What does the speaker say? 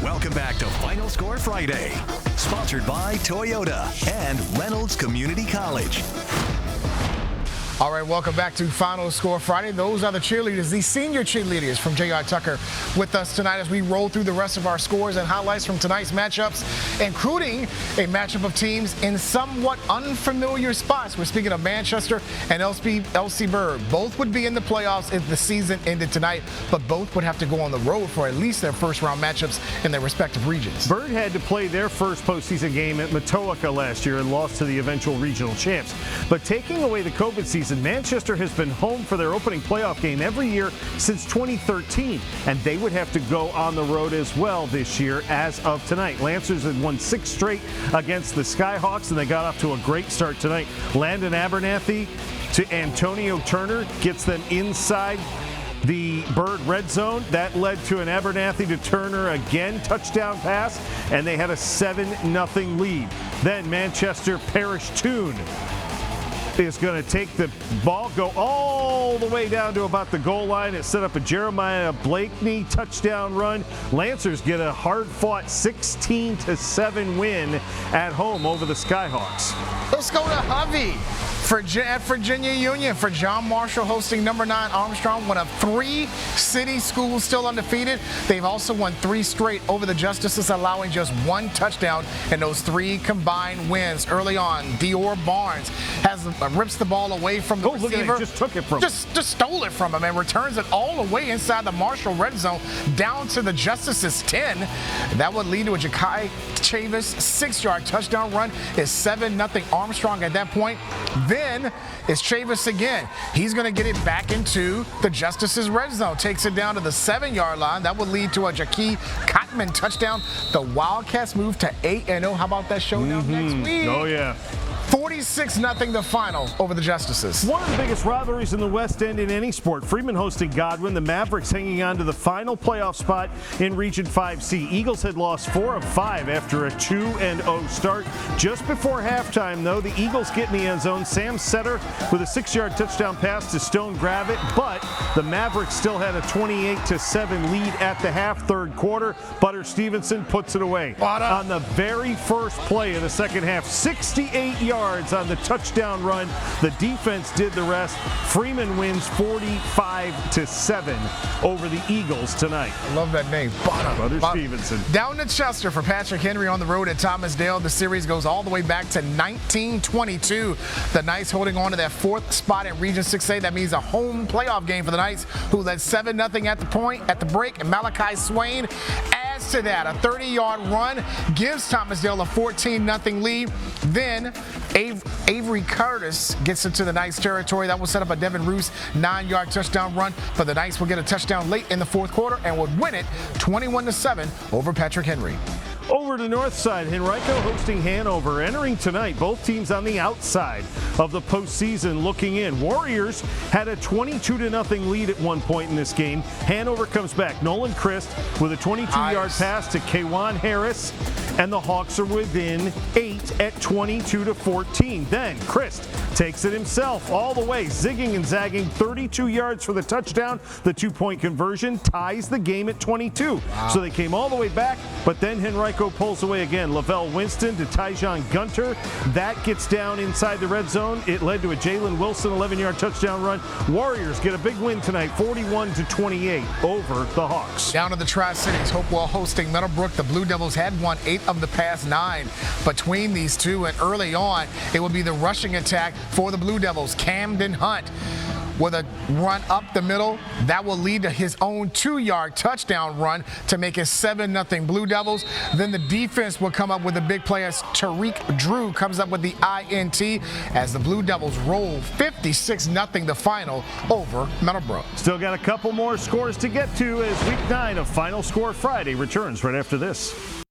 Welcome back to Final Score Friday, sponsored by Toyota and Reynolds Community College. All right, welcome back to Final Score Friday. Those are the cheerleaders, the senior cheerleaders from J.R. Tucker with us tonight as we roll through the rest of our scores and highlights from tonight's matchups, including a matchup of teams in somewhat unfamiliar spots. We're speaking of Manchester and LC Bird. Both would be in the playoffs if the season ended tonight, but both would have to go on the road for at least their first-round matchups in their respective regions. Bird had to play their first postseason game at Matoaka last year and lost to the eventual regional champs. But taking away the COVID season, Manchester has been home for their opening playoff game every year since 2013, and they would have to go on the road as well this year as of tonight. Lancers had won 6 straight against the Skyhawks, and they got off to a great start tonight. Landon Abernathy to Antonio Turner gets them inside the Bird red zone. That led to an Abernathy to Turner again touchdown pass, and they had a 7-0 lead. Then Manchester Parish Toon is going to take the ball, go all the way down to about the goal line. It set up a Jeremiah Blakeney touchdown run. Lancers get a hard-fought 16-7 win at home over the Skyhawks. Let's go to Hovey at Virginia Union for John Marshall hosting number 9 Armstrong, one of 3 city schools still undefeated. They've also won 3 straight over the Justices, allowing just 1 touchdown in those 3 combined wins. Early on, Dior Barnes rips the ball away from the receiver. Just took it from him. Just stole it from him and returns it all the way inside the Marshall red zone down to the Justices 10. That would lead to a Ja'Kai Chavis 6-yard touchdown run. It's 7-0 Armstrong at that point. Then it's Chavis again. He's going to get it back into the Justices red zone. Takes it down to the 7-yard line. That would lead to a Ja'Key Cotman touchdown. The Wildcats move to 8-0. How about that showdown next week? Oh, yeah. 46-0 the final over the Justices. One of the biggest rivalries in the West End in any sport. Freeman hosting Godwin. The Mavericks hanging on to the final playoff spot in Region 5C. Eagles had lost 4 of 5 after a 2-0 start. Just before halftime, though, the Eagles get in the end zone. Sam Setter with a 6-yard touchdown pass to Stone Gravitt, but the Mavericks still had a 28-7 lead at the half, third quarter. Butter Stevenson puts it away. On the very first play of the second half, 68 yards on the touchdown run. The defense did the rest. Freeman wins 45-7 over the Eagles tonight. I love that name. Butter Stevenson. Down to Chester for Patrick Henry on the road at Thomasdale. The series goes all the way back to 1922. The Knights holding on to that 4th spot in Region 6A. That means a home playoff game for the Knights, who led 7-0 at the break. And Malachi Swain adds to that. A 30-yard run gives Thomasdale a 14-0 lead. Then Avery Curtis gets into the Knights territory. That will set up a Devin Roos 9-yard touchdown run. But the Knights will get a touchdown late in the 4th quarter and would win it 21-7 over Patrick Henry. Over to North Side, Henrico hosting Hanover. Entering tonight, both teams on the outside of the postseason looking in. Warriors had a 22-0 lead at one point in this game. Hanover comes back. Nolan Christ with a 22-yard pass to Kwan Harris, and the Hawks are within 8 at 22-14. Then Christ takes it himself all the way, zigging and zagging, 32 yards for the touchdown. The 2-point conversion ties the game at 22. So they came all the way back, but then Henrico pulls away again. Lavelle Winston to Tyjon Gunter. That gets down inside the red zone. It led to a Jalen Wilson 11-yard touchdown run. Warriors get a big win tonight, 41-28 over the Hawks. Down to the Tri-Cities, Hopewell hosting Meadowbrook. The Blue Devils had won 8 of the past 9 between these two, and early on, it would be the rushing attack for the Blue Devils. Camden Hunt with a run up the middle. That will lead to his own 2-yard touchdown run to make it 7-0 Blue Devils. Then the defense will come up with a big play as Tariq Drew comes up with the INT as the Blue Devils roll 56-0 the final over Meadowbrook. Still got a couple more scores to get to as Week 9 of Final Score Friday returns right after this.